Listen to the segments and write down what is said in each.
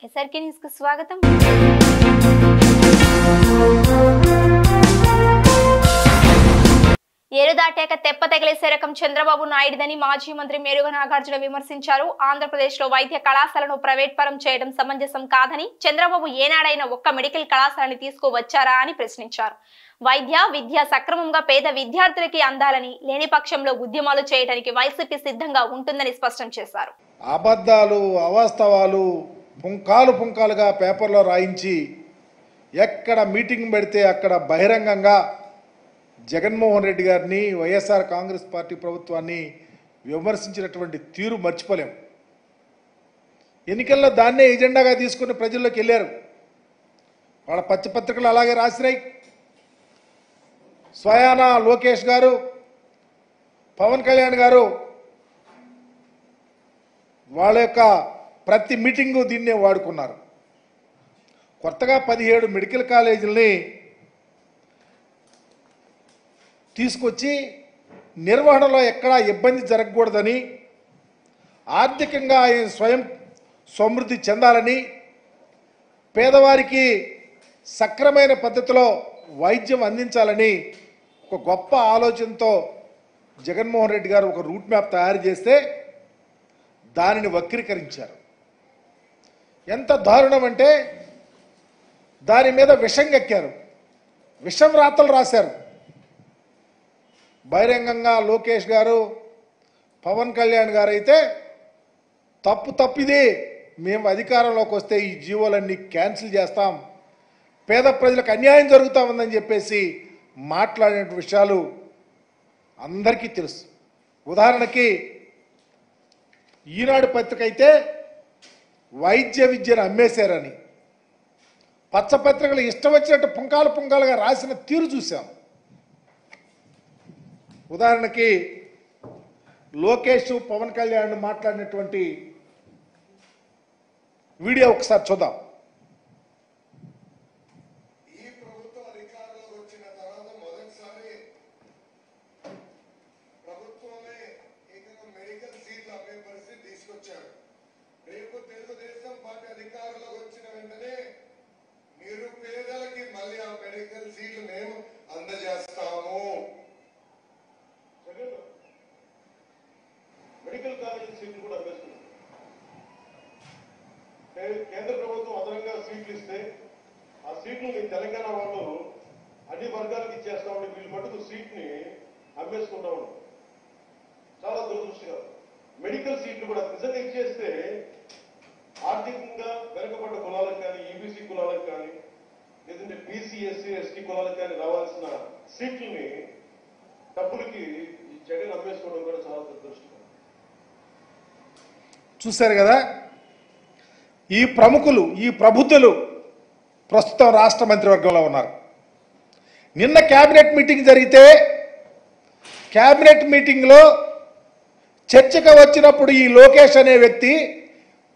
SRK news కు స్వాగతం. ఏరు దాటాక తెప్ప తగిలేసే రకం చంద్రబాబు నాయుడుదని మాజీ మంత్రి మేరుగ నాగార్జున విమర్శించారు. ఆంధ్రప్రదేశ్ లో వైద్య కళాశాలను ప్రైవేట్ పరం చేయడం సమంజసం కాదని, చంద్రబాబు ఏనాడైనా ఒక్క మెడికల్ కళాశాలని తీసుకువచ్చారా అని ప్రశ్నించారు. వైద్య విద్య సక్రమంగా పేద విద్యార్థులకి అందాలని, లేని పక్షంలో ఉద్యమాలు చేయడానికి వైసీపీ సిద్ధంగా ఉంటుందని స్పష్టం చేశారు. అబద్ధాలు, అవాస్తవాలు పుంకాలుగా పేపర్లో రాయించి ఎక్కడ మీటింగ్ పెడితే అక్కడ బహిరంగంగా జగన్మోహన్ రెడ్డి గారిని, వైఎస్ఆర్ కాంగ్రెస్ పార్టీ ప్రభుత్వాన్ని విమర్శించినటువంటి తీరు మర్చిపోలేం. ఎన్నికల్లో దాన్నే ఎజెండాగా తీసుకుని ప్రజల్లోకి వెళ్ళారు. వాళ్ళ పత్రికలు అలాగే రాసినాయి. స్వయానా లోకేష్ గారు, పవన్ కళ్యాణ్ గారు వాళ్ళ యొక్క ప్రతి మీటింగు దీన్నే వాడుకున్నారు. కొత్తగా 17 మెడికల్ కాలేజీలని తీసుకొచ్చి నిర్వహణలో ఎక్కడా ఇబ్బంది జరగకూడదని, ఆర్థికంగా స్వయం సమృద్ధి చెందాలని, పేదవారికి సక్రమైన పద్ధతిలో వైద్యం అందించాలని ఒక గొప్ప ఆలోచనతో జగన్మోహన్ రెడ్డి గారు ఒక రూట్ మ్యాప్ తయారు చేస్తే దానిని వక్రీకరించారు. ఎంత దారుణం అంటే దాని మీద విషం కక్కారు, విషం రాతలు రాశారు. బహిరంగంగా లోకేష్ గారు, పవన్ కళ్యాణ్ గారు అయితే తప్పిది, మేము అధికారంలోకి వస్తే ఈ జీవోలన్నీ క్యాన్సిల్ చేస్తాం, పేద ప్రజలకు అన్యాయం జరుగుతూ ఉందని చెప్పేసి మాట్లాడిన విషయాలు అందరికీ తెలుసు. ఉదాహరణకి ఈనాడు పత్రిక అయితే వైద్య విద్యను అమ్మేశారని, పచ్చపత్రికలు ఇష్టం వచ్చినట్టు పుంకాలుగా రాసిన తీరు చూసాం. ఉదాహరణకి లోకేష్, పవన్ కళ్యాణ్ మాట్లాడినటువంటి వీడియో ఒకసారి చూద్దాం. ఈ ప్రభుత్వం అధికారంలోకి వచ్చిన తర్వాత మొదటిసారి ప్రభుత్వమే మెడికల్ సీట్లు అమ్మే పరిస్థితి తీసుకొచ్చారు. రేపు తెలుగుదేశం పార్టీ అధికారంలోకి వచ్చిన వెంటనే నిరుపేదలకి మళ్ళీ ఆ మెడికల్ సీట్లు మేము అందజేస్తాము. మెడికల్ కాలేజ్ సీట్లు కూడా అమ్మేస్తున్నారు. కేంద్ర ప్రభుత్వం అదనంగా సీట్లు ఇస్తే ఆ సీట్లు తెలంగాణ వాళ్ళు అన్ని వర్గాలకు ఇచ్చేస్తామని వీళ్ళు మటుకు సీట్ని అమ్మేసుకుంటా ఉన్నాం. చాలా దురదృష్టకరం. మెడికల్ సీట్లు కూడా నిజంగా ఇచ్చేస్తే ఆర్థికంగా వెనుకబడ్డ కులాలకు కానీ, ఈబీసీ కులాలకు కానీ, లేదంటే బీసీ, ఎస్సీ, ఎస్టీ కులాలకు కానీ రావాల్సిన సీట్లని డబ్బులకి ఈ జగన్ అమ్మేసుకోవడం కూడా చాలా దురదృష్టకరం. చూశారు కదా, ఈ ప్రముఖులు, ఈ ప్రబుద్ధులు ప్రస్తుతం రాష్ట్ర మంత్రివర్గంలో ఉన్నారు. నిన్న క్యాబినెట్ మీటింగ్ జరిగితే క్యాబినెట్ మీటింగ్లో చర్చకు వచ్చినప్పుడు ఈ లోకేష్ అనే వ్యక్తి,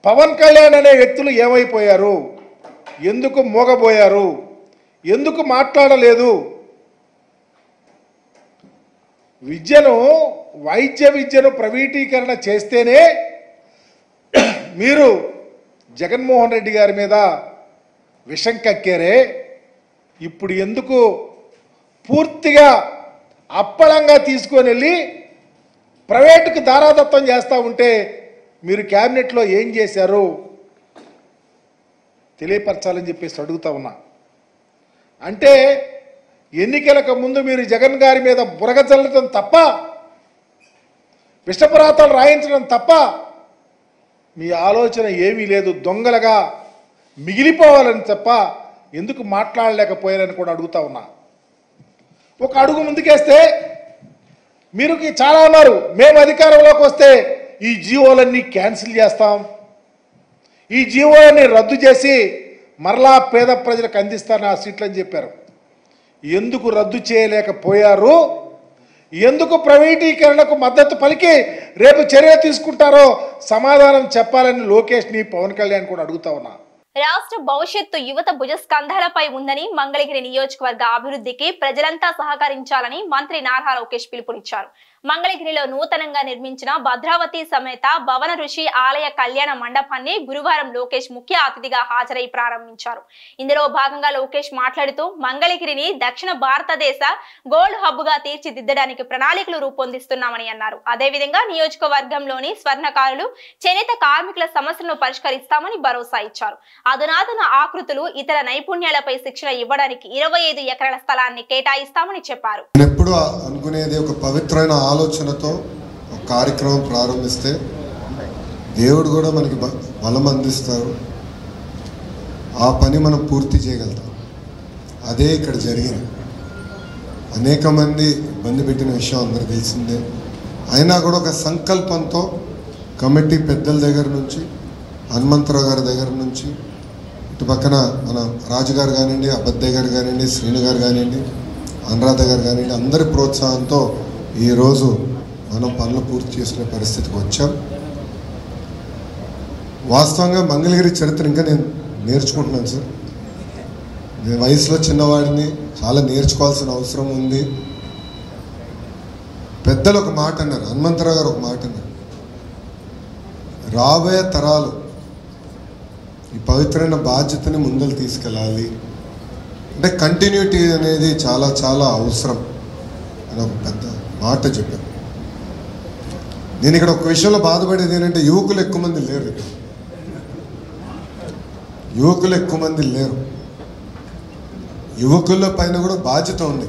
పవన్ కళ్యాణ్ అనే వ్యక్తులు ఏమైపోయారు, ఎందుకు మోగబోయారు, ఎందుకు మాట్లాడలేదు, వైద్య విద్యను ప్రైవేటీకరణ చేస్తేనే మీరు జగన్మోహన్ రెడ్డి గారి మీద విషం కక్కారే, ఇప్పుడు ఎందుకు పూర్తిగా అప్పళంగా తీసుకొని వెళ్ళి ప్రైవేటుకు దారాదత్తం చేస్తూ ఉంటే మీరు క్యాబినెట్లో ఏం చేశారు తెలియపరచాలని చెప్పేసి అడుగుతా ఉన్నా. అంటే ఎన్నికలకు ముందు మీరు జగన్ గారి మీద బురగ చల్లటం తప్ప, విషపరాతాలు రాయించడం తప్ప మీ ఆలోచన ఏమీ లేదు. దొంగలుగా మిగిలిపోవాలని తప్ప ఎందుకు మాట్లాడలేకపోయారని కూడా అడుగుతా ఉన్నా. ఒక అడుగు ముందుకేస్తే మీరు చాలా అన్నారు, మేము అధికారంలోకి వస్తే ఈ జీవోలన్నీ క్యాన్సిల్ చేస్తాం, ఈ జీవోలన్నీ రద్దు చేసి మరలా పేద ప్రజలకు అందిస్తారని ఆ సీట్లని చెప్పారు. ఎందుకు రద్దు చేయలేకపోయారు, ఎందుకు ప్రైవేటీకరణకు మద్దతు పలికి రేపు చర్య తీసుకుంటారో సమాధానం చెప్పాలని లోకేష్ని, పవన్ కళ్యాణ్ కూడా అడుగుతా ఉన్నా. రాష్ట్ర భవిష్యత్తు యువత భుజస్కంధాలపై ఉందని, మంగళగిరి నియోజకవర్గ అభివృద్ధికి ప్రజలంతా సహకరించాలని మంత్రి నారా లోకేష్ పిలుపునిచ్చారు. మంగళగిరిలో నూతనంగా నిర్మించిన భద్రావతి సమేత భవన ఋషి ఆలయ కళ్యాణ మండపాన్ని గురువారం లోకేష్ ముఖ్య అతిథిగా హాజరై ప్రారంభించారు. ఇందులో భాగంగా లోకేష్ మాట్లాడుతూ మంగళగిరిని దక్షిణ భారతదేశ గోల్డ్ హబ్ గా తీర్చిదిద్దడానికి ప్రణాళికలు రూపొందిస్తున్నామని అన్నారు. అదేవిధంగా నియోజకవర్గంలోని స్వర్ణకారులు, చేనేత కార్మికుల సమస్యలను పరిష్కరిస్తామని భరోసా ఇచ్చారు. అధునాతన ఆకృతులు, ఇతర నైపుణ్యాలపై శిక్షణ ఇవ్వడానికి 25 ఎకరాల స్థలాన్ని కేటాయిస్తామని చెప్పారు. ఎప్పుడు అనుకునేది ఒక పవిత్రమైన ఆలోచనతో ఒక కార్యక్రమం ప్రారంభిస్తే దేవుడు కూడా మనకి బలం అందిస్తారు, ఆ పని మనం పూర్తి చేయగలుగుతాం. అదే ఇక్కడ జరిగింది. అనేక మంది ఇబ్బంది పెట్టిన విషయం అందరికీ తెలిసిందే. అయినా కూడా ఒక సంకల్పంతో కమిటీ పెద్దల దగ్గర నుంచి, హనుమంతరావు గారి దగ్గర నుంచి, ఇటు పక్కన మన రాజుగారు కానివ్వండి, అబద్దయ్య గారు కానివ్వండి, శ్రీను గారు కానివ్వండి, అనురాధ గారు కానివ్వండి, అందరి ప్రోత్సాహంతో ఈరోజు మనం పనులు పూర్తి చేసుకునే పరిస్థితికి వచ్చాం. వాస్తవంగా మంగళగిరి చరిత్ర ఇంకా నేను నేర్చుకుంటున్నాను సార్. నేను వయసులో చిన్నవాడిని, చాలా నేర్చుకోవాల్సిన అవసరం ఉంది. పెద్దలు ఒక మాట అన్నారు, హనుమంతరావు గారు ఒక మాట అన్నారు, రాబోయే తరాలు ఈ పవిత్రమైన బాధ్యతని ముందలు తీసుకెళ్ళాలి అంటే కంటిన్యూటీ అనేది చాలా చాలా అవసరం అని ఒక పెద్ద మాట చెప్పారు. నేను ఇక్కడ ఒక విషయంలో బాధపడేది ఏంటంటే యువకులు ఎక్కువ మంది లేరు. ఇక్కడ యువకులు ఎక్కువ మంది లేరు. యువకుల పైన కూడా బాధ్యత ఉంది.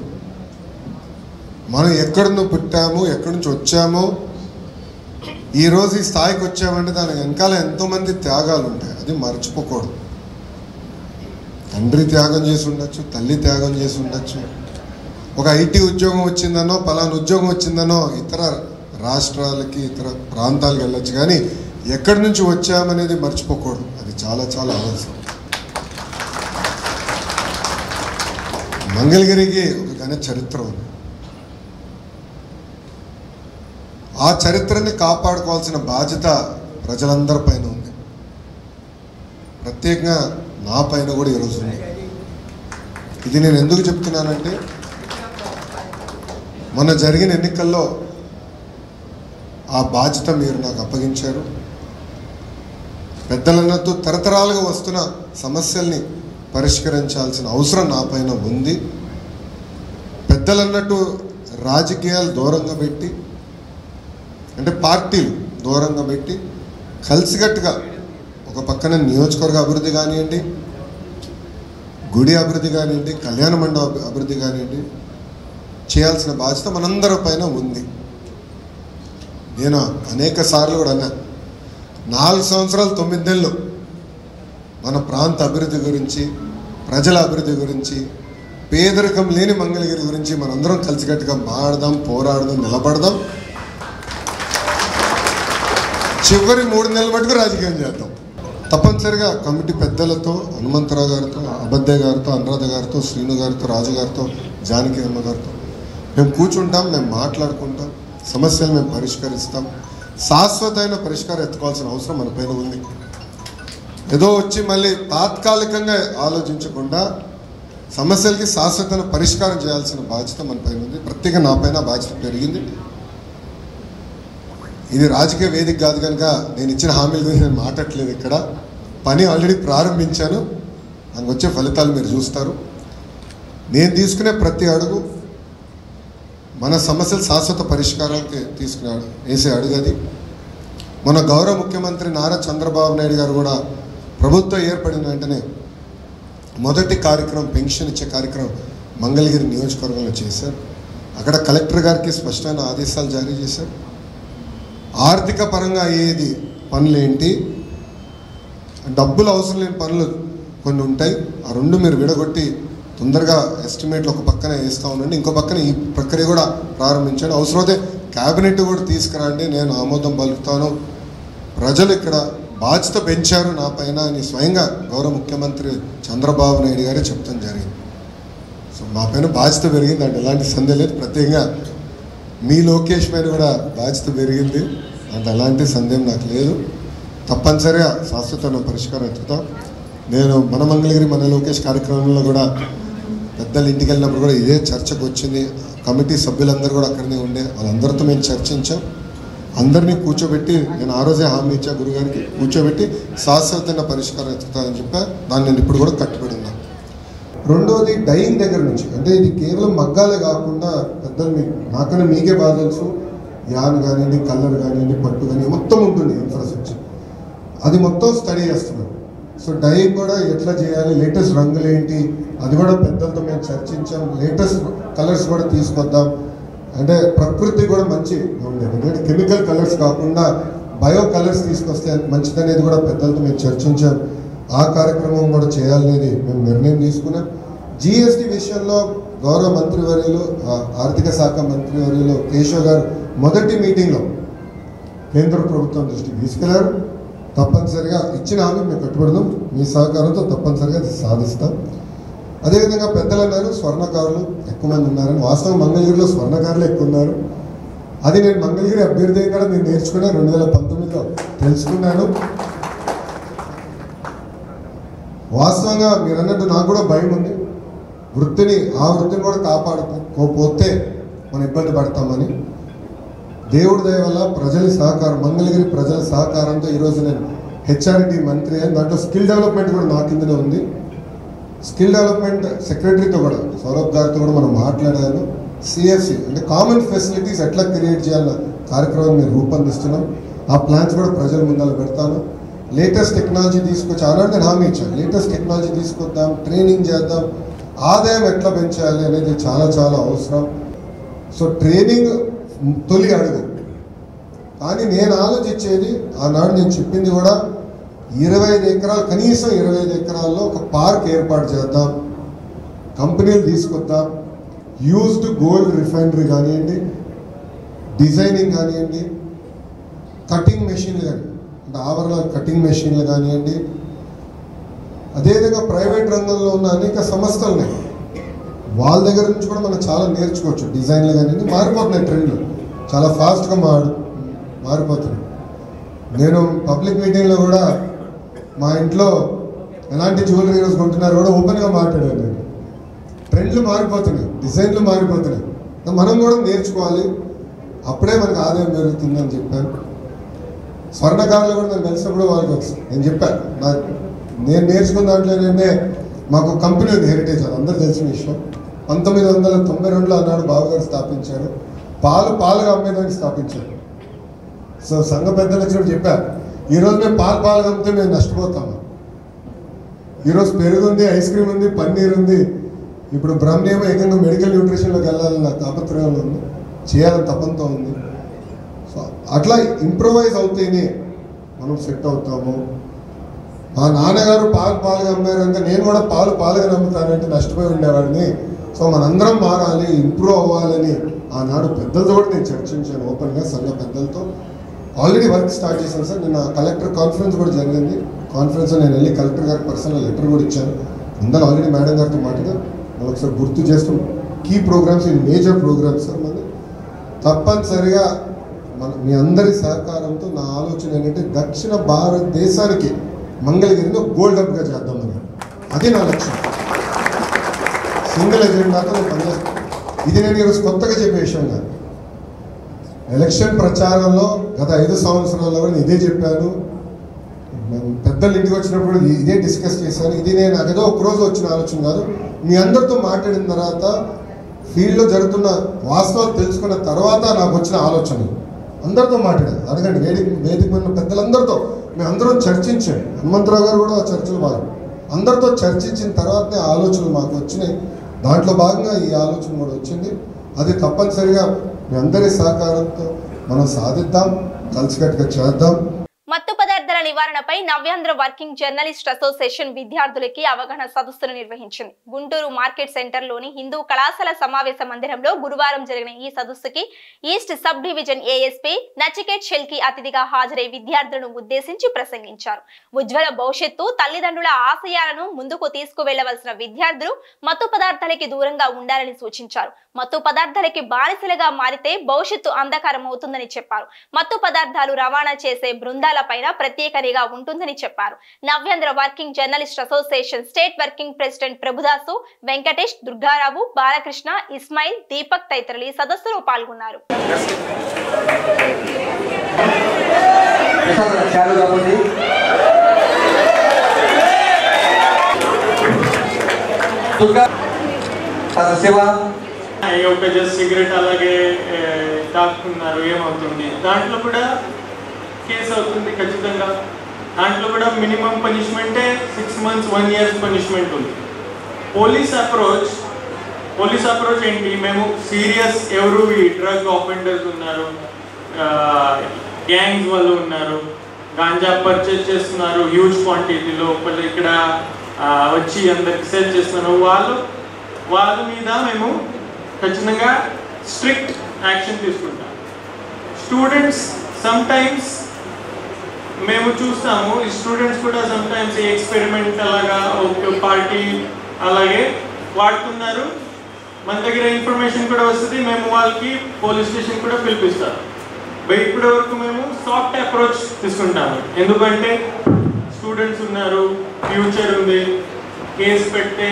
మనం ఎక్కడి పుట్టాము, ఎక్కడి నుంచి వచ్చామో, ఈరోజు ఈ స్థాయికి వచ్చామంటే దాని వెనకాల ఎంతోమంది త్యాగాలు ఉంటాయి. అది మర్చిపోకూడదు. తండ్రి త్యాగం చేసి ఉండొచ్చు, తల్లి త్యాగం చేసి ఉండొచ్చు, ఒక ఐటీ ఉద్యోగం వచ్చిందనో, పలానా ఉద్యోగం వచ్చిందనో ఇతర రాష్ట్రాలకి, ఇతర ప్రాంతాలకు వెళ్ళొచ్చు, కానీ ఎక్కడి నుంచి వచ్చామనేది మర్చిపోకూడదు. అది చాలా చాలా అవసరం. మంగళగిరికి ఒక ఘన చరిత్ర ఉంది. ఆ చరిత్రని కాపాడుకోవాల్సిన బాధ్యత ప్రజలందరి పైన ఉంది. ప్రత్యేకంగా నా పైన కూడా ఈరోజు ఉంది. ఇది నేను ఎందుకు చెప్తున్నానంటే, మొన్న జరిగిన ఎన్నికల్లో ఆ బాధ్యత మీరు నాకు అప్పగించారు. పెద్దలన్నట్టు తరతరాలుగా వస్తున్న సమస్యల్ని పరిష్కరించాల్సిన అవసరం నా పైన ఉంది. పెద్దలన్నట్టు రాజకీయాలు దూరంగా పెట్టి, అంటే పార్టీలు దూరంగా పెట్టి, కలిసికట్టుగా ఒక పక్కన నియోజకవర్గ అభివృద్ధి కానివ్వండి, గుడి అభివృద్ధి కానివ్వండి, కళ్యాణ మండప అభివృద్ధి కానివ్వండి, చేయాల్సిన బాధ్యత మనందరి పైన ఉంది. నేను అనేక సార్లు కూడా అన్నా, 4 సంవత్సరాలు 9 నెలలు మన ప్రాంత అభివృద్ధి గురించి, ప్రజల అభివృద్ధి గురించి, పేదరికం లేని మంగళగిరి గురించి మనందరం కలిసికట్టుగా మాడదాం, పోరాడదాం, నిలబడదాం. చివరి 3 నెలల మటుకు రాజకీయం చేద్దాం. తప్పనిసరిగా కమిటీ పెద్దలతో, హనుమంతరావు గారితో, అబద్దయ్య గారితో, అనురాధ గారితో, శ్రీను గారితో, రాజు గారితో, జానకి అమ్మ గారితో మేము కూర్చుంటాం, మేము మాట్లాడుకుంటాం, సమస్యలు మేము పరిష్కరిస్తాం. శాశ్వతమైన పరిష్కారం ఎత్తుకోవాల్సిన అవసరం మన పైన ఉంది. ఏదో వచ్చి మళ్ళీ తాత్కాలికంగా ఆలోచించకుండా సమస్యలకి శాశ్వతమైన పరిష్కారం చేయాల్సిన బాధ్యత మన పైన ఉంది. ప్రత్యేకంగా నా పైన బాధ్యత పెరిగింది. ఇది రాజకీయ వేదిక కాదు కనుక నేను ఇచ్చిన హామీల గురించి నేను మాట్లాడలేదు. ఇక్కడ పని ఆల్రెడీ ప్రారంభించాను, దానికి వచ్చే ఫలితాలు మీరు చూస్తారు. నేను తీసుకునే ప్రతి అడుగు మన సమస్యలు శాశ్వత పరిష్కారానికి వేసే అడుగు అది. మన గౌరవ ముఖ్యమంత్రి నారా చంద్రబాబు నాయుడు గారు కూడా ప్రభుత్వం ఏర్పడిన వెంటనే మొదటి కార్యక్రమం పెన్షన్ ఇచ్చే కార్యక్రమం మంగళగిరి నియోజకవర్గంలో చేశారు. అక్కడ కలెక్టర్ గారికి స్పష్టమైన ఆదేశాలు జారీ చేశారు. ఆర్థిక పరంగా అయ్యేది పనులేంటి, డబ్బులు అవసరం లేని పనులు కొన్ని ఉంటాయి. ఆ రెండు మీరు విడగొట్టి తొందరగా ఎస్టిమేట్లు ఒక పక్కన వేస్తూ ఉండండి, ఇంకో పక్కన ఈ ప్రక్రియ కూడా ప్రారంభించండి. అవసరమైతే క్యాబినెట్ కూడా తీసుకురండి, నేను ఆమోదం పలుకుతాను. ప్రజలు ఇక్కడ బాధ్యత పెంచారు నా పైన అని స్వయంగా గౌరవ ముఖ్యమంత్రి చంద్రబాబు నాయుడు గారే చెప్తాం జరిగింది. సో మా పైన బాధ్యత పెరిగింది అంటే ఎలాంటి సందేహం లేదు. ప్రత్యేకంగా మీ లోకేష్ పైన కూడా బాధ్యత పెరిగింది అంటే ఎలాంటి సందేహం నాకు లేదు. తప్పనిసరిగా శాశ్వతమైన పరిష్కారం ఎత్తుతాం. నేను మన మంగళగిరి మన లోకేష్ కార్యక్రమంలో కూడా పెద్దల ఇంటికి వెళ్ళినప్పుడు కూడా ఇదే చర్చకు వచ్చింది. కమిటీ సభ్యులందరూ కూడా అక్కడనే ఉండే వాళ్ళందరితో మేము చర్చించాం. అందరినీ కూర్చోబెట్టి నేను ఆ రోజే హామీ ఇచ్చా గురుగారికి, కూర్చోబెట్టి శాశ్వతంగా పరిష్కారం ఎత్తుతానని చెప్పా. దాన్ని నేను ఇప్పుడు కూడా కట్టుబడి ఉన్నాను. రెండోది డైయింగ్ దగ్గర నుంచి, అంటే ఇది కేవలం మగ్గాలే కాకుండా పెద్దలు మీకు నాకన్నా మీకే బాగా తెలుసు, యాన్ కానివ్వండి, కలర్ కానివ్వండి, పట్టు కానీ మొత్తం ఉంటుంది ఇన్ఫ్రాస్ట్రక్చర్. అది మొత్తం స్టడీ చేస్తున్నాం. సో డైయింగ్ కూడా ఎట్లా చేయాలి, లేటెస్ట్ రంగులు ఏంటి, అది కూడా పెద్దలతో మేము చర్చించాం. లేటెస్ట్ కలర్స్ కూడా తీసుకొద్దాం, అంటే ప్రకృతి కూడా మంచి ఉండేది, ఎందుకంటే కెమికల్ కలర్స్ కాకుండా బయో కలర్స్ తీసుకొస్తే మంచిదనేది కూడా పెద్దలతో మేము చర్చించాం. ఆ కార్యక్రమం కూడా చేయాలనేది మేము నిర్ణయం తీసుకున్నాం. జిఎస్టీ విషయంలో గౌరవ మంత్రివర్యులు, ఆర్థిక శాఖ మంత్రివర్యులు కేశవ్ గారు మొదటి మీటింగ్లో కేంద్ర ప్రభుత్వం దృష్టికి తీసుకెళ్లారు. తప్పనిసరిగా ఇచ్చిన హామీ మేము కట్టుబడదాం, మీ సహకారంతో తప్పనిసరిగా అది సాధిస్తాం. అదేవిధంగా పెద్దలు అన్నారు స్వర్ణకారులు ఎక్కువ మంది ఉన్నారని. వాస్తవం మంగళగిరిలో స్వర్ణకారులు ఎక్కువ ఉన్నారు. అది నేను మంగళగిరి అభ్యర్థి కూడా నేను నేర్చుకున్నాను, 2019లో తెలుసుకున్నాను. వాస్తవంగా మీరు అన్నట్టు నాకు కూడా భయం ఉంది, ఆ వృత్తిని కూడా కాపాడుకోకపోతే మనం ఇబ్బంది పడతామని. దేవుడి దయ వల్ల ప్రజల సహకారం, మంగళగిరి ప్రజల సహకారంతో ఈరోజు నేను హెచ్ఆర్డి మంత్రి అని, దాంట్లో స్కిల్ డెవలప్మెంట్ కూడా నా కిందనే ఉంది. స్కిల్ డెవలప్మెంట్ సెక్రటరీతో కూడా సౌరభ్ గారితో కూడా మనం మాట్లాడాను. సిఎఫ్సి అంటే కామన్ ఫెసిలిటీస్ ఎట్లా క్రియేట్ చేయాలన్న కార్యక్రమం మేము రూపొందిస్తున్నాం. ఆ ప్లాన్స్ కూడా ప్రజల ముందర పెడతాను. లేటెస్ట్ టెక్నాలజీ తీసుకొచ్చి ఆనాడు నేను హామీ ఇచ్చాను, లేటెస్ట్ టెక్నాలజీ తీసుకొద్దాం, ట్రైనింగ్ చేద్దాం, ఆదాయం ఎట్లా పెంచాలి అనేది చాలా చాలా అవసరం. సో ట్రైనింగ్ తొలి అడుగు. కానీ నేను ఆలోచించేది, ఆనాడు నేను చెప్పింది కూడా 25 ఎకరాలు, కనీసం 25 ఎకరాల్లో ఒక పార్క్ ఏర్పాటు చేద్దాం, కంపెనీలు తీసుకొద్దాం, యూజ్డ్ గోల్డ్ రిఫైనరీ కానివ్వండి, డిజైనింగ్ కానివ్వండి, కటింగ్ మెషిన్లు కానీ అంటే ఆవరణాలు కటింగ్ మెషిన్లు కానివ్వండి, అదేవిధంగా ప్రైవేట్ రంగంలో ఉన్న అనేక సంస్థలు ఉన్నాయి, వాళ్ళ దగ్గర నుంచి కూడా మనం చాలా నేర్చుకోవచ్చు. డిజైన్లు కానీ మారిపోతున్నాయి, ట్రెండ్లు చాలా ఫాస్ట్గా మారిపోతున్నాయి. నేను పబ్లిక్ మీటింగ్లో కూడా మా ఇంట్లో ఎలాంటి జ్యువెలరీ ఈరోజు కొంటున్నారు కూడా ఓపెన్గా మాట్లాడాను. నేను ట్రెండ్లు మారిపోతున్నాయి, డిజైన్లు మారిపోతున్నాయి, మనం కూడా నేర్చుకోవాలి, అప్పుడే మనకు ఆదాయం పెరుగుతుందని చెప్పాను. స్వర్ణకారులు కూడా నేను కలిసినప్పుడు వాళ్ళకి వస్తుంది నేను చెప్పాను, నేను నేర్చుకున్న దాంట్లో ఏంటంటే మాకు కంపెనీ ఉంది హెరిటేజ్, అది అందరూ తెలిసిన విషయం. 1992లో ఆనాడు బాబుగారు స్థాపించారు. పాలుగా అమ్మేదానికి స్థాపించారు. సో సంఘ పెద్దలు వచ్చినప్పుడు చెప్పారు, ఈరోజు మేము పాలుగా అమ్మితే మేము నష్టపోతాము. ఈరోజు పెరుగు ఉంది, ఐస్ క్రీమ్ ఉంది, పన్నీర్ ఉంది, ఇప్పుడు బ్రహ్మేమో ఏకంగా మెడికల్ న్యూట్రిషన్లోకి వెళ్ళాలన్న తాపత్రయంలో ఉంది, చేయాలని తపంతో ఉంది. సో అట్లా ఇంప్రూవైజ్ అవుతేనే మనం సెట్ అవుతాము. మా నాన్నగారు పాలుగా అమ్మారంటే నేను కూడా పాలుగా నమ్ముతానంటే నష్టపోయి ఉండేవాడిని. సో మనందరం మారాలి, ఇంప్రూవ్ అవ్వాలని ఆనాడు పెద్దలతో కూడా నేను చర్చించాను ఓపెన్గా, సంఘ పెద్దలతో. ఆల్రెడీ వర్క్ స్టార్ట్ చేశాను సార్. నిన్న కలెక్టర్ కాన్ఫరెన్స్ కూడా జరిగింది. కాన్ఫరెన్స్లో నేను వెళ్ళి కలెక్టర్ గారికి పర్సనల్ లెటర్ కూడా ఇచ్చాను. అందరూ ఆల్రెడీ మేడం గారితో మాట్లాగా ఒకసారి గుర్తు చేస్తూ కీ ప్రోగ్రామ్స్, ఇది మేజర్ ప్రోగ్రామ్స్ సార్ మనది. తప్పనిసరిగా మీ అందరి సహకారంతో నా ఆలోచన ఏంటంటే దక్షిణ భారతదేశానికి మంగళగిరిని గోల్డ్ హబ్గా చేద్దామని, అది నా లక్ష్యం. సింగిల్ ఎజెండాతో నేను పనిచేస్తాను. ఇది నేను ఈరోజు కొత్తగా చెప్పే విషయం కాదు. ఎలక్షన్ ప్రచారంలో గత 5 సంవత్సరాల్లో కూడా ఇదే చెప్పాను. పెద్దలు ఇంటికి వచ్చినప్పుడు ఇదే డిస్కస్ చేశాను. ఇది నేను ఏదో ఒకరోజు వచ్చిన ఆలోచన కాదు. మీ అందరితో మాట్లాడిన తర్వాత, ఫీల్డ్లో జరుగుతున్న వాస్తవాలు తెలుసుకున్న తర్వాత నాకు వచ్చిన ఆలోచన. అందరితో మాట్లాడాను, అడగండి, వేదిక ఉన్న పెద్దలందరితో మేము అందరం చర్చించాం. హనుమంతరావు గారు కూడా ఆ చర్చలు భాగం. అందరితో చర్చించిన తర్వాతనే ఆలోచనలు మాకు వచ్చినాయి. దాంట్లో భాగంగా ఈ ఆలోచన కూడా వచ్చింది. అది తప్పనిసరిగా మీ అందరి సహకారంతో మనం సాధిద్దాం, కలిసికట్టుగా చేద్దాం. మత్తు పదార్థాల నివారణపై నవ్యాంధ్ర వర్కింగ్ జర్నలిస్ట్ అసోసియేషన్ విద్యార్థులకి అవగాహన సదస్సును నిర్వహించింది. గుంటూరు మార్కెట్ సెంటర్లోని హిందూ కళాశాల సమావేశ మందిరంలో గురువారం జరిగిన ఈ సదస్సుకి east subdivision ASP Nachiket Shelke అతిథిగా హాజరై విద్యార్థులను ఉద్దేశించి ప్రసంగించారు. ఉజ్వల భవిష్యత్తు, తల్లిదండ్రుల ఆశయాలను ముందుకు తీసుకువెళ్లవలసిన విద్యార్థులు మత్తు పదార్థాలకి దూరంగా ఉండాలని సూచించారు. మత్తు పదార్థాలకి బానిసలుగా మారితే భవిష్యత్తు అంధకారం అవుతుందని చెప్పారు. మత్తు పదార్థాలు రవాణా చేసే బృందాల అంశాలపైన ప్రత్యేక నిఘా ఉంటుందని చెప్పారు. Navyandhra working journalist association state working president Prabhudas, Venkatesh, Durgarao, Balakrishna, Ismail, Deepak తదితరులు ఈ సదస్సులో పాల్గొన్నారు. ఒక జస్ట్ సిగరెట్ అలాగే తాకుతున్నారు, ఏమవుతుంది? దాంట్లో కూడా కేసు అవుతుంది ఖచ్చితంగా. దాంట్లో కూడా మినిమం పనిష్మెంటే 6 months 1 year పనిష్మెంట్ ఉంది. పోలీస్ అప్రోచ్ ఏంటి? మేము సీరియస్ ఎవరు ఈ డ్రగ్ ఆఫెండర్స్ ఉన్నారు, గ్యాంగ్స్ వాళ్ళు ఉన్నారు, గాంజా పర్చేజ్ చేస్తున్నారు హ్యూజ్ క్వాంటిటీలో, ఇక్కడ వచ్చి అందరికి సేల్ చేస్తున్నారు, వాళ్ళ మీద మేము ఖచ్చితంగా స్ట్రిక్ట్ యాక్షన్ తీసుకుంటాం. స్టూడెంట్స్ సమ్టైమ్స్ మేము చూస్తాము, ఈ స్టూడెంట్స్ కూడా సమ్టైమ్స్ ఈ ఎక్స్పెరిమెంట్ అలాగా ఒక పార్టీ అలాగే వాడుతున్నారు. మన దగ్గర ఇన్ఫర్మేషన్ కూడా వస్తుంది, మేము వాళ్ళకి పోలీస్ స్టేషన్ కూడా పిలిపిస్తారు. ఇప్పటి వరకు మేము సాఫ్ట్ అప్రోచ్ తీసుకుంటాము. ఎందుకంటే స్టూడెంట్స్ ఉన్నారు, ఫ్యూచర్ ఉంది, కేసు పెడితే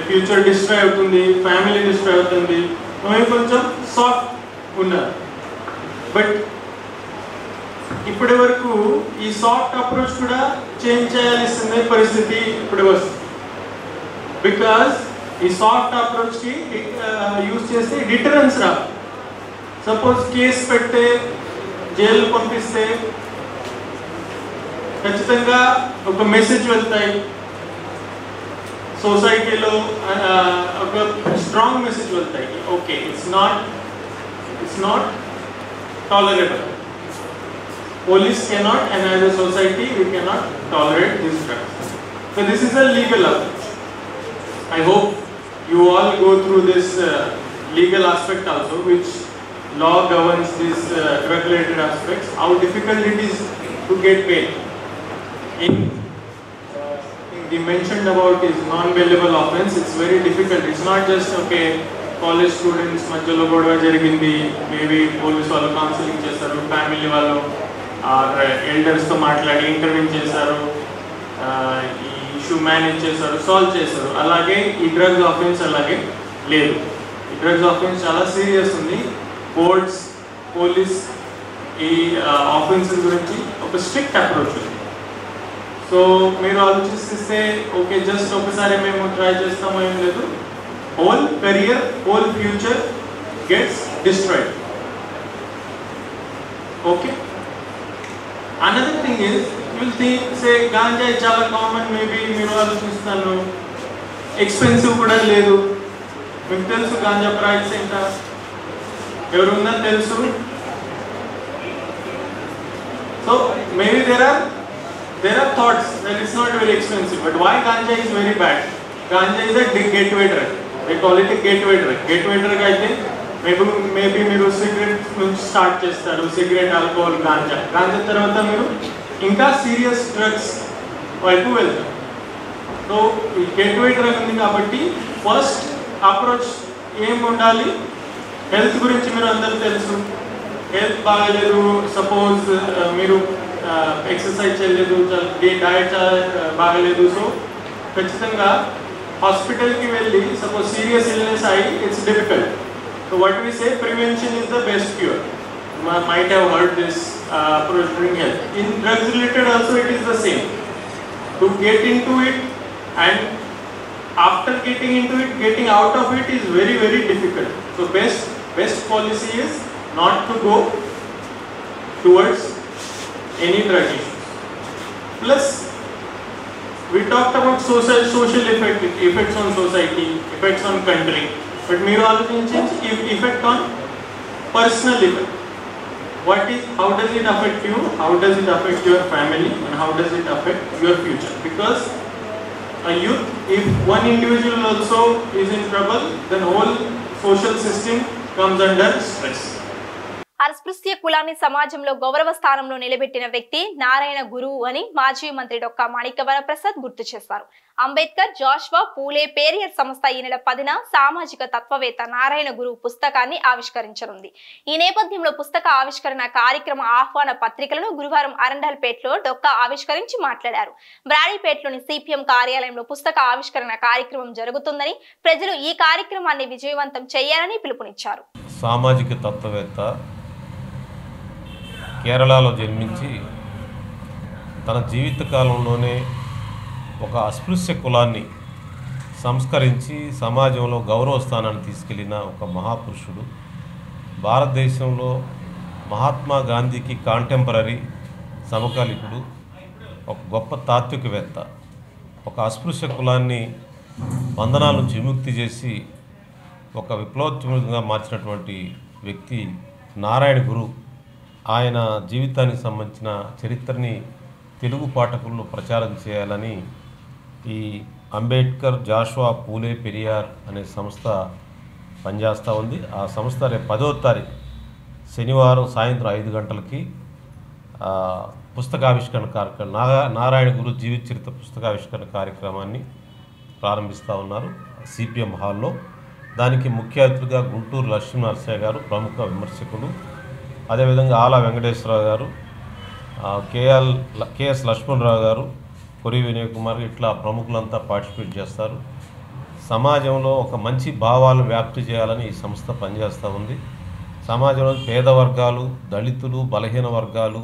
ఫ్యూచర్ డిస్ట్రాయ్ అవుతుంది, ఫ్యామిలీ డిస్ట్రాయ్ అవుతుంది. మేము కొంచెం సాఫ్ట్ ఉన్నారు. బట్ ఇప్పటి వరకు ఈ సాఫ్ట్ అప్రోచ్ కూడా చేంజ్ చేయాల్సిన పరిస్థితి ఇప్పుడు వస్తుంది. బికాస్ ఈ సాఫ్ట్ అప్రోచ్కి యూజ్ చేస్తే డిటరెన్స్ రాదు. సపోజ్ కేసు పెడితే జైలు పంపిస్తే ఖచ్చితంగా ఒక మెసేజ్ వెళ్తాయి సొసైటీలో, ఒక స్ట్రాంగ్ మెసేజ్ వెళ్తాయి. Okay, it's not tolerable. Police cannot, and as a society we cannot tolerate this drugs. So this is a legal approach. I hope you all go through this legal aspect also, which law governs these drug related aspects, how difficult it is to get bail. In the mentioned about is non-bailable offense, it's very difficult. It's not just okay, college students మధ్యలో గొడవ జరిగింది, maybe police వాళ్ళు counselling చేస్తారు, family వాళ్ళు ఎల్డర్స్తో మాట్లాడి interview చేశారు, ఈ issue manage చేశారు, సాల్వ్ చేశారు. అలాగే ఈ డ్రగ్స్ ఆఫెన్స్ అలాగే లేదు. ఈ డ్రగ్స్ ఆఫెన్స్ చాలా సీరియస్ ఉంది. కోర్ట్స్, పోలీస్ ఈ ఆఫెన్సెస్ గురించి ఒక స్ట్రిక్ట్ అప్రోచ్ ఉంది. సో మీరు ఆలోచిస్తే ఓకే, జస్ట్ ఒకసారి మేము ట్రై చేస్తామో ఏం లేదు, whole career, whole future gets destroyed. Okay, another thing is you will think say ganja is చాలా కామన్, మేబీ మీరు ఆలోచిస్తాను ఎక్స్పెన్సివ్ కూడా లేదు. మీకు తెలుసు గాంజా ప్రైస్ ఎంత, ఎవరున్నా తెలుసు. So maybe there are thoughts that it's not very expensive, but why ganja is very bad? Ganja is a gateway drug. They call it a gateway drug. Gateway drug అయితే maybe మీరు cigarette నుంచి start చేస్తారు, cigarette, alcohol, ganja తర్వాత మీరు ఇంకా serious drugs వైపు వెళ్తారు. So ఈ గేట్వే డ్రగ్ ఉంది కాబట్టి ఫస్ట్ అప్రోచ్ ఏం ఉండాలి? హెల్త్ గురించి మీరు అందరూ తెలుసు, హెల్త్ బాగలేదు, సపోజ్ మీరు ఎక్సర్సైజ్ చేయలేదు, డయట్ బాగలేదు, సో ఖచ్చితంగా హాస్పిటల్కి వెళ్ళి సపోజ్ సీరియస్ ఇల్నెస్ అయ్యి it's difficult. So what we say, prevention is the best cure. You might have heard this approach during health. In drugs related also it is the same. To get into it and after getting into it, getting out of it is very, very difficult. So best policy is not to go towards any drug issues. Plus we talked about social effects on society, effects on country. But మీరు ఆలోచించండి effect on personal effect. How does it affect you? How does it affect your family? And how does it affect your future? Because a youth, if one individual also is in trouble, then whole social system comes under stress. అస్పృశ్య కులాన్ని సమాజంలో గౌరవ స్థానంలో నిలబెట్టిన వ్యక్తి నారాయణ గురువు అని మాజీ మంత్రి డొక్కా మాణిక్యవర ప్రసాద్ గుర్తు చేశారు. అంబేద్కర్, జాషువా, పూలే పేరియర్ సంస్థ ఈ నెల 10న సామాజిక తత్వవేత్త నారాయణ గురువు పుస్తకాన్ని ఆవిష్కరించనుంది. ఈ నేపథ్యంలో పుస్తక ఆవిష్కరణ కార్యక్రమ ఆహ్వాన పత్రికలను గురువారం అరండల్పేటలో డొక్కా ఆవిష్కరించి మాట్లాడారు. బ్రాడీపేటలోని సిపిఎం కార్యాలయంలో పుస్తక ఆవిష్కరణ కార్యక్రమం జరుగుతుందని, ప్రజలు ఈ కార్యక్రమాన్ని విజయవంతం చేయాలని పిలుపునిచ్చారు. సామాజిక తత్వవేత్త కేరళలో జన్మించి తన జీవితకాలంలోనే ఒక అస్పృశ్య కులాన్ని సంస్కరించి సమాజంలో గౌరవ స్థానాన్ని తీసుకెళ్లిన ఒక మహాపురుషుడు. భారతదేశంలో మహాత్మా గాంధీకి కాంటెంపరీ సమకాలికుడు, ఒక గొప్ప తాత్వికవేత్త. ఒక అస్పృశ్య కులాన్ని బంధనాల నుంచి విముక్తి చేసి ఒక విప్లవోద్యమంగా మార్చినటువంటి వ్యక్తి నారాయణ గురు. ఆయన జీవితానికి సంబంధించిన చరిత్రని తెలుగు పాఠకులను ప్రచారం చేయాలని ఈ అంబేద్కర్, జాషువా, పూలే పెరియార్ అనే సంస్థ పనిచేస్తూ ఉంది. ఆ సంస్థ రేపు 10వ తారీఖు శనివారం సాయంత్రం 5 గంటలకి పుస్తకావిష్కరణ కార్యక్రమం నారాయణ గురు జీవిత చరిత్ర పుస్తకావిష్కరణ కార్యక్రమాన్ని ప్రారంభిస్తూ ఉన్నారు సిపిఎం హాల్లో. దానికి ముఖ్య అతిథిగా గుంటూరు లక్ష్మీనరసయ్య గారు, ప్రముఖ విమర్శకులు, అదేవిధంగా ఆలా వెంకటేశ్వరరావు గారు, కేఎస్ లక్ష్మణరావు గారు, కొరి వినయ్ కుమార్, ఇట్లా ప్రముఖులంతా పార్టిసిపేట్ చేస్తారు. సమాజంలో ఒక మంచి భావాలను వ్యాప్తి చేయాలని ఈ సంస్థ పనిచేస్తూ ఉంది. సమాజంలో పేద వర్గాలు, దళితులు, బలహీన వర్గాలు,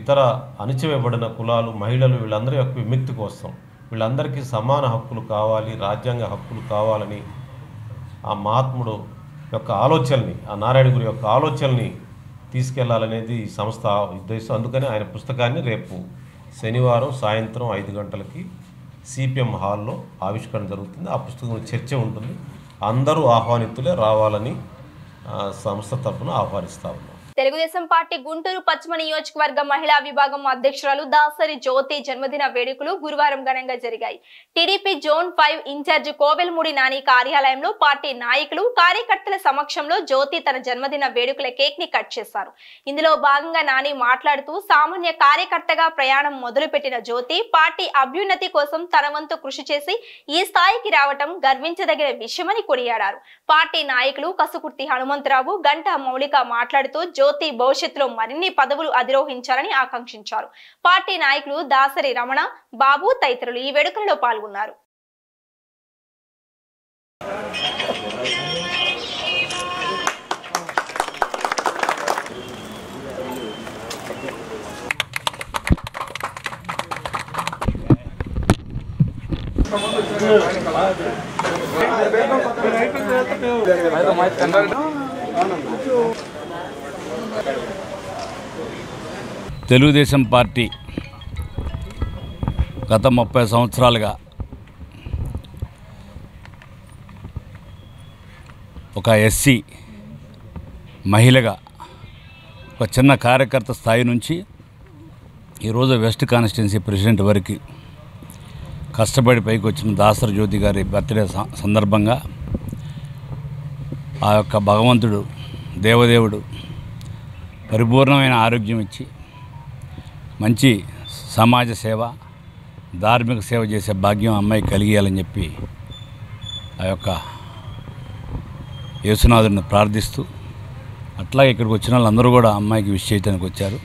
ఇతర అణచివేయబడిన కులాలు, మహిళలు, వీళ్ళందరి యొక్క విముక్తి కోసం, వీళ్ళందరికీ సమాన హక్కులు కావాలి, రాజ్యాంగ హక్కులు కావాలని ఆ మహాత్ముడు యొక్క ఆలోచనని, ఆ నారాయణ గురు యొక్క ఆలోచనని తీసుకెళ్లాలనేది ఈ సంస్థ ఉద్దేశం. అందుకని ఆయన పుస్తకాన్ని రేపు శనివారం సాయంత్రం 5 గంటలకి సిపిఎం హాల్లో ఆవిష్కరణ జరుగుతుంది. ఆ పుస్తకం చర్చ ఉంటుంది. అందరూ ఆహ్వానితులే రావాలని సంస్థ తరఫున ఆహ్వానిస్తా ఉన్నాం. తెలుగుదేశం పార్టీ గుంటూరు పశ్చిమ నియోజకవర్గ మహిళా విభాగం అధ్యక్షురాలు దాసరి జ్యోతి జన్మదిన వేడుకలు గురువారం ఘనంగా జరిగాయి. టీడీపీ జోన్ 5 ఇన్ఛార్జి కోవెలమూడి నాని కార్యాలయంలో పార్టీ నాయకులు, కార్యకర్తల సమక్షంలో జ్యోతి తన జన్మదిన వేడుకల కేక్ ని కట్ చేశారు. ఇందులో భాగంగా నాని మాట్లాడుతూ, సామాన్య కార్యకర్తగా ప్రయాణం మొదలుపెట్టిన జ్యోతి పార్టీ అభ్యున్నతి కోసం తన వంతు కృషి చేసి ఈ స్థాయికి రావటం గర్వించదగిన విషయమని కొనియాడారు. పార్టీ నాయకులు కసుకుర్తి హనుమంతరావు, గంటా మౌలిక మాట్లాడుతూ జ్యోతి భవిష్యత్తులో మరిన్ని పదవులు అధిరోహించాలని ఆకాంక్షించారు. పార్టీ నాయకులు దాసరి రమణ, బాబు తదితరులు ఈ వేడుకలలో పాల్గొన్నారు. తెలుగుదేశం పార్టీ గత 30 సంవత్సరాలుగా ఒక ఎస్సీ మహిళగా ఒక చిన్న కార్యకర్త స్థాయి నుంచి ఈరోజు వెస్ట్ కాన్స్టిట్యున్సీ ప్రెసిడెంట్ వరకు కష్టపడి పైకి వచ్చిన దాసరి జ్యోతి గారి బర్త్డే సందర్భంగా ఆ యొక్క భగవంతుడు, దేవదేవుడు పరిపూర్ణమైన ఆరోగ్యం ఇచ్చి మంచి సమాజ సేవ, ధార్మిక సేవ చేసే భాగ్యం అమ్మాయి కలిగేయాలని చెప్పి ఆ యొక్క యేసునాథుడిని ప్రార్థిస్తూ, అట్లాగే ఇక్కడికి వచ్చిన వాళ్ళందరూ కూడా అమ్మాయికి విష్ చేయడానికి వచ్చారు.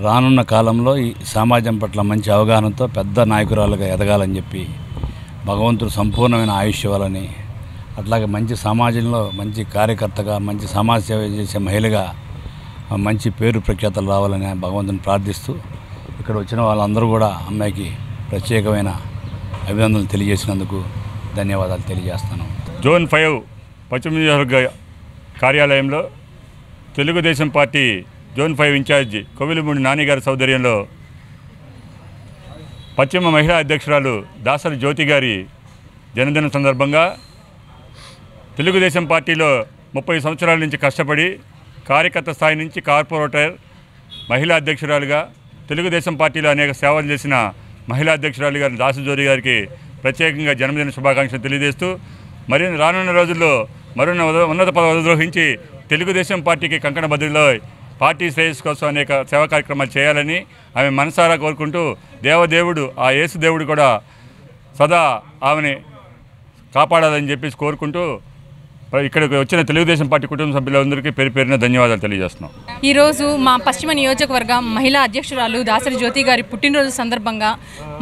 రానున్న కాలంలో ఈ సమాజం పట్ల మంచి అవగాహనతో పెద్ద నాయకురాలుగా ఎదగాలని చెప్పి భగవంతుడు సంపూర్ణమైన ఆయుష్ ఇవ్వాలని, అట్లాగే మంచి సమాజంలో మంచి కార్యకర్తగా, మంచి సమాజ సేవ చేసే మహిళగా మంచి పేరు ప్రఖ్యాతలు రావాలని భగవంతుని ప్రార్థిస్తూ ఇక్కడ వచ్చిన వాళ్ళందరూ కూడా అమ్మాయికి ప్రత్యేకమైన అభినందనలు తెలియజేసినందుకు ధన్యవాదాలు తెలియజేస్తాను. జోన్ 5 పశ్చిమ నియోజకవర్గ కార్యాలయంలో Telugu Desam party zone 5 in charge Kovelamudi Nani గారి సౌదర్యంలో పశ్చిమ మహిళా అధ్యక్షురాలు దాసరి జ్యోతి గారి జన్మదినం సందర్భంగా తెలుగుదేశం పార్టీలో 30 సంవత్సరాల నుంచి కష్టపడి కార్యకర్త స్థాయి నుంచి కార్పొరేటర్, మహిళా అధ్యక్షురాలుగా తెలుగుదేశం పార్టీలో అనేక సేవలు చేసిన మహిళా అధ్యక్షురాలు గారి దాసరి జ్యోతి గారికి ప్రత్యేకంగా జన్మదిన శుభాకాంక్షలు తెలియజేస్తూ, మరి రానున్న రోజుల్లో మరిన్న ఉన్నత పదవి అధిరోహించి తెలుగుదేశం పార్టీకి కంకణ బదిలీలో పార్టీ శ్రేయస్సు కోసం అనేక సేవా కార్యక్రమాలు చేయాలని ఆమె మనసారా కోరుకుంటూ దేవదేవుడు ఆ యేసుదేవుడు కూడా సదా ఆమెని కాపాడాలని చెప్పేసి కోరుకుంటూ ఇక్కడికి వచ్చిన తెలుగుదేశం పార్టీ కుటుంబ సభ్యులందరికీ పేరు పేరున ధన్యవాదాలు తెలియజేస్తున్నాం. ఈరోజు మా పశ్చిమ నియోజకవర్గ మహిళా అధ్యక్షురాలు దాసరి జ్యోతి గారి పుట్టినరోజు సందర్భంగా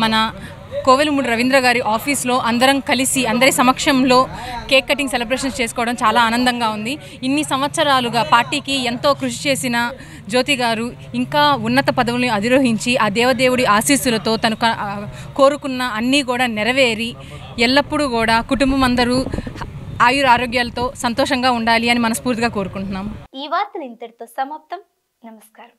మన కోవెలమూడి రవీంద్ర గారి ఆఫీస్లో అందరం కలిసి అందరి సమక్షంలో కేక్ కటింగ్ సెలబ్రేషన్స్ చేసుకోవడం చాలా ఆనందంగా ఉంది. ఇన్ని సంవత్సరాలుగా పార్టీకి ఎంతో కృషి చేసిన జ్యోతి గారు ఇంకా ఉన్నత పదవులను అధిరోహించి ఆ దేవదేవుడి ఆశీస్సులతో తను కోరుకున్న అన్నీ కూడా నెరవేరి ఎల్లప్పుడూ కూడా కుటుంబం అందరూ ఆయుర ఆరోగ్యాలతో సంతోషంగా ఉండాలి అని మనస్ఫూర్తిగా కోరుకుంటున్నాం. ఈ వార్తలు ఇంతటితో సమాప్తం. నమస్కారం.